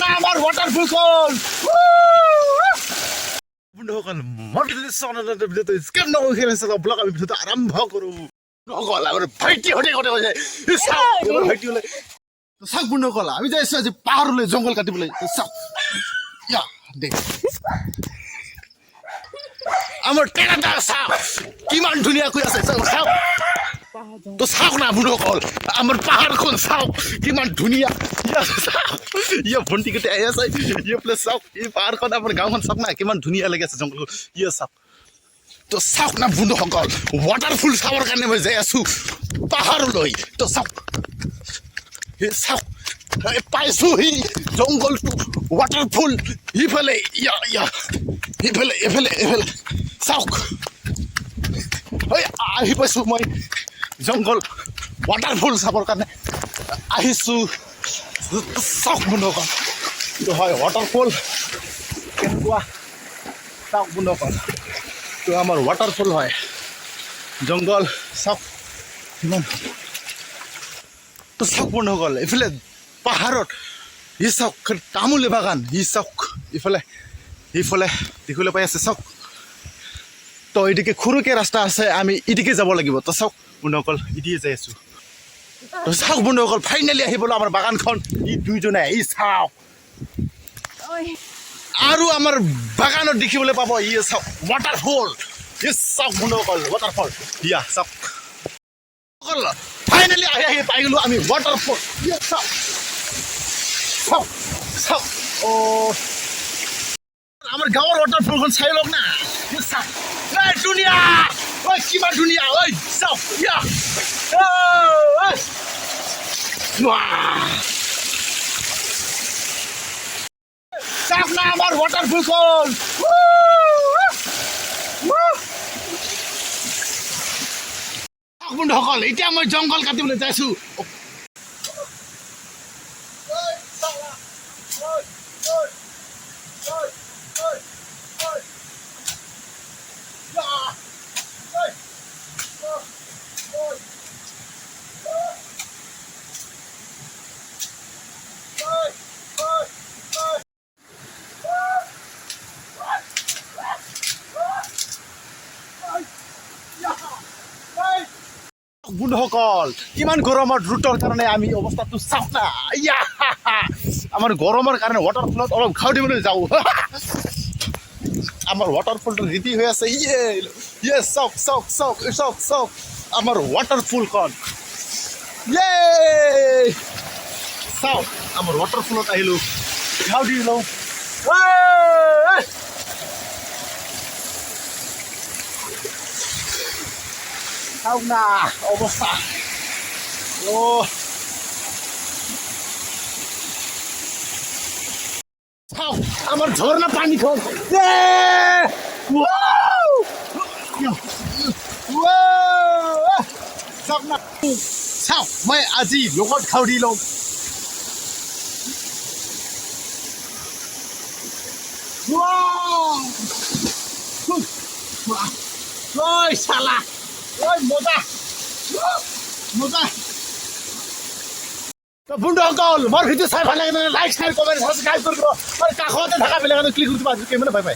না আমাৰ ওয়াটাৰফল কল বন্ধুসকল মই চেনেলতে ভিডিঅ'টো স্কিপ নকৰি ব্লগ আমি ভিডিঅ'টো আৰম্ভ কৰোঁ নকল আমাৰ ভাইটি হতে কৈছে চাওক ভাইটি হলে চাওক বন্ধুসকল আমি যাই আছো আজি পাহাৰলৈ জংঘল কাটিবলৈ চাওক ইয়া দেখ আমাৰ টেকাটা চাওক কিমান ধুনীয়াকৈ আছে চাওক তো চাওক না বন্ধুসকল আমাৰ পাহাৰখন চাওক কিমান ধুনীয়া ইয়া ভণ্টি কেইটা আহি আছে ইয়ে প্লেচ চাওক এই পাহাৰখন আমাৰ গাঁওখন চাওক না কিমান ধুনীয়া লাগি আছে জংঘল ইয়ে চাওক তো চাওক না বন্ধুসকল ৱাটাৰফল চাবৰ কাৰণে মই যাই আছো পাহাৰলৈ তো চাওক চাওক পাইছো সি জংঘলটো ৱাটাৰফল ইফালে ইয়া ইয়া ইফালে এফালে এফালে চাওক আহি পাইছো মই জংঘল ৱাটাৰফল চাবৰ কাৰণে আহিছো চাওক বন্ধুসকল এইটো হয় ৱাটাৰফল কেনেকুৱা চাওক বন্ধুসকল এইটো আমাৰ ৱাটাৰফল হয় জংঘল চাওক কিমান তো চাওক বন্ধুসকল এইফালে পাহাৰত ই চাওক তামোল বাগান ই চাওক ইফালে ইফালে দেখিবলৈ পাই আছে চাওক তো এদিকে সৰুকে ৰাস্তা আছে আমি এদিকে যাব লাগিব তো চাওক বন্ধুসকল এদিকে যাই আছো তো চাওক বন্ধুসকল ফাইনেলি আহিবলৈ আমাৰ বাগানখন ই দুইজনে ই চাওক আৰু আমাৰ বাগানত দেখিবলৈ পাব ই চাওক ৱাটাৰফল ই চাওক বন্ধুসকল ৱাটাৰফল ইয়া চাওক ফাইনেলি আহি আহি পাই গ'লো আমি ৱাটাৰফল ইয়া চাওক চাওক চাওক আমাৰ গাঁৱৰ ৱাটাৰফলখন চাই লওক না চাওক ধুনীয়া ঐ কিমান ধুনীয়া ঐ চাওক ইয়া চাওক না আমাৰ ৱাটাৰফলখন বন্ধুসকল এতিয়া মই জংঘল কাটিবলৈ যাইছো বন্ধুসকল কিমান গৰমৰ ৰুটৰ কাৰণে আমি অৱস্থাটো চাওক না ইয়া আমাৰ গৰমৰ কাৰণে ৱাটাৰফলত অলপ ঘাও দিবলৈ যাওঁ আমাৰ ৱাটাৰফলটো ৰেডি হৈ আছে ইয়ে ইয়ে চাওক চাওক চাওক চাওক চাওক আমাৰ ৱাটাৰফলখন ইয়ে চাওক আমাৰ ৱাটাৰফলত আহিলোঁ ঘাও দি লওঁ চাওক না অৱস্থা চাওক আমাৰ ঝৰ্ণা পানীখন চাওক না চাওক মই আজি লগত ঘাও দি লওঁ ঐ চালা ঐ মজা মজা তো বন্ধুসকল মোৰ ভিডিঅ' চাই ভাল লাগে লাইক শ্বেয়াৰ কমেণ্ট ছাবস্ক্ৰাইব কৰিব আৰু কাষতে থকা বেলেগ ক্লিক কৰিব আজি কেমেৰা বাই বাই